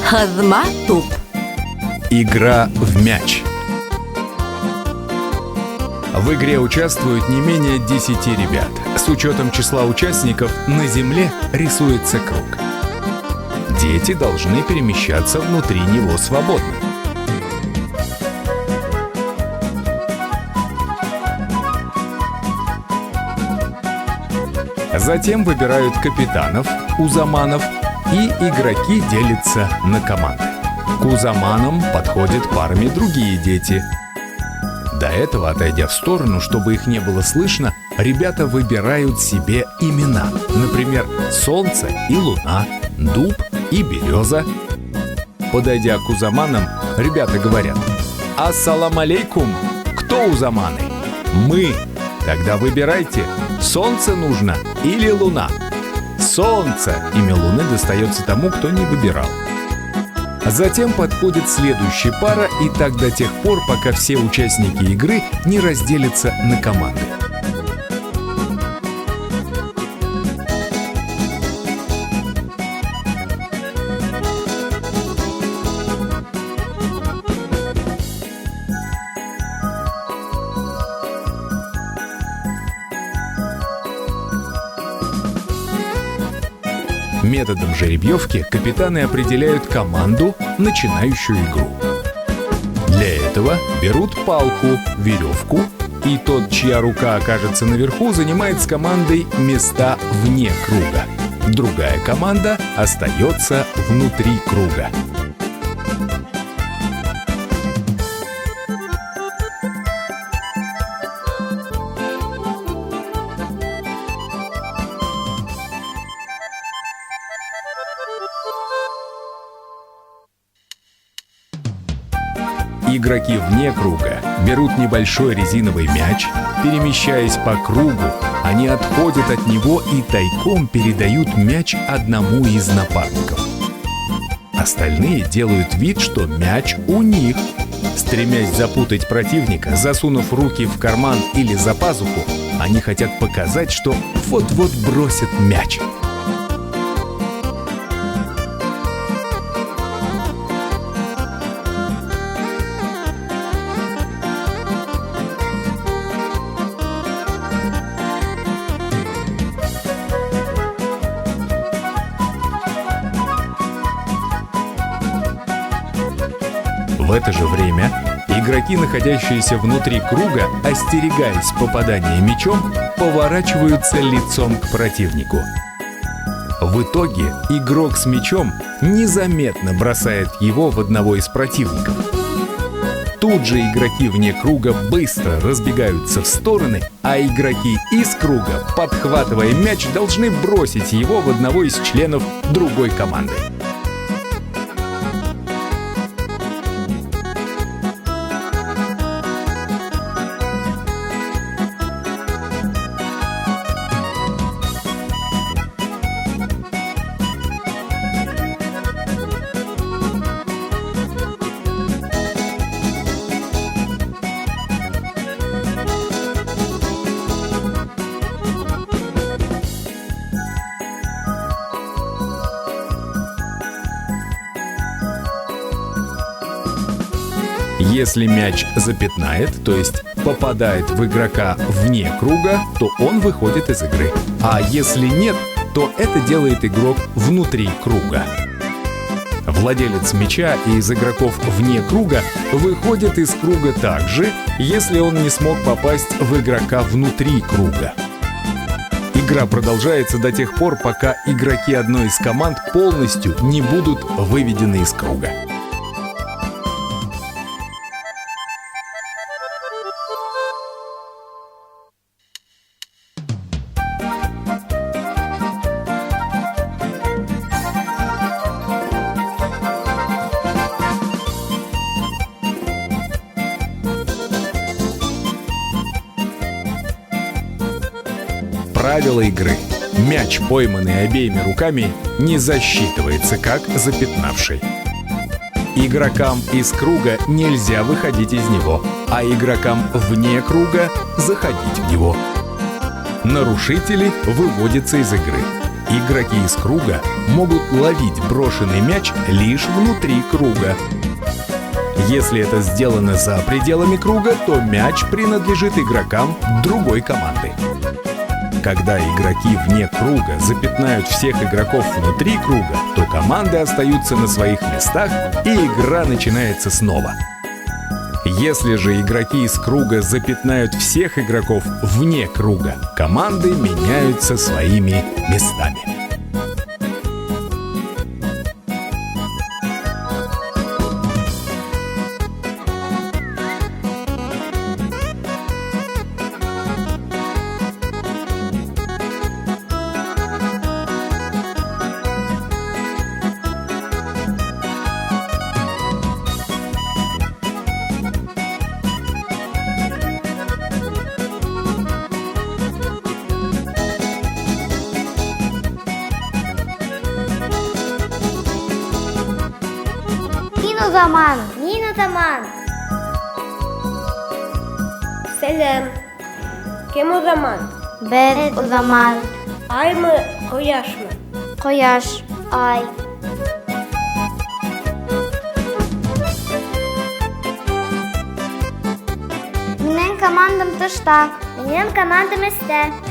Хазма туп. Игра в мяч. В игре участвуют не менее 10 ребят. С учетом числа участников на земле рисуется круг. Дети должны перемещаться внутри него свободно. Затем выбирают капитанов, узаманов, и игроки делятся на команды. К узаманам подходят парами другие дети. До этого, отойдя в сторону, чтобы их не было слышно, ребята выбирают себе имена. Например, Солнце и Луна, Дуб и Береза. Подойдя к узаманам, ребята говорят: «Ассалам алейкум! Кто узаманы?» «Мы!» «Тогда выбирайте, Солнце нужно или Луна?» «Солнце!» Имя Луны достается тому, кто не выбирал. Затем подходит следующая пара, и так до тех пор, пока все участники игры не разделятся на команды. Методом жеребьевки капитаны определяют команду, начинающую игру. Для этого берут палку, веревку, и тот, чья рука окажется наверху, занимает с командой места вне круга. Другая команда остается внутри круга. Игроки вне круга берут небольшой резиновый мяч, перемещаясь по кругу, они отходят от него и тайком передают мяч одному из напарников. Остальные делают вид, что мяч у них. Стремясь запутать противника, засунув руки в карман или за пазуху, они хотят показать, что вот-вот бросят мяч. В это же время игроки, находящиеся внутри круга, остерегаясь попадания мячом, поворачиваются лицом к противнику. В итоге игрок с мячом незаметно бросает его в одного из противников. Тут же игроки вне круга быстро разбегаются в стороны, а игроки из круга, подхватывая мяч, должны бросить его в одного из членов другой команды. Если мяч запятнает, то есть попадает в игрока вне круга, то он выходит из игры. А если нет, то это делает игрок внутри круга. Владелец мяча из игроков вне круга выходит из круга также, если он не смог попасть в игрока внутри круга. Игра продолжается до тех пор, пока игроки одной из команд полностью не будут выведены из круга. Правила игры. Мяч, пойманный обеими руками, не засчитывается как запятнавший. Игрокам из круга нельзя выходить из него, а игрокам вне круга заходить в него. Нарушители выводятся из игры. Игроки из круга могут ловить брошенный мяч лишь внутри круга. Если это сделано за пределами круга, то мяч принадлежит игрокам другой команды. Когда игроки вне круга запятнают всех игроков внутри круга, то команды остаются на своих местах, и игра начинается снова. Если же игроки из круга запятнают всех игроков вне круга, команды меняются своими местами. Nino zaman. Selam. Kim o zaman? Ben o zaman. Ay mı, koyaş mı? Koyaş. Ay. Benim komandam tışta. Benim komandam üstte.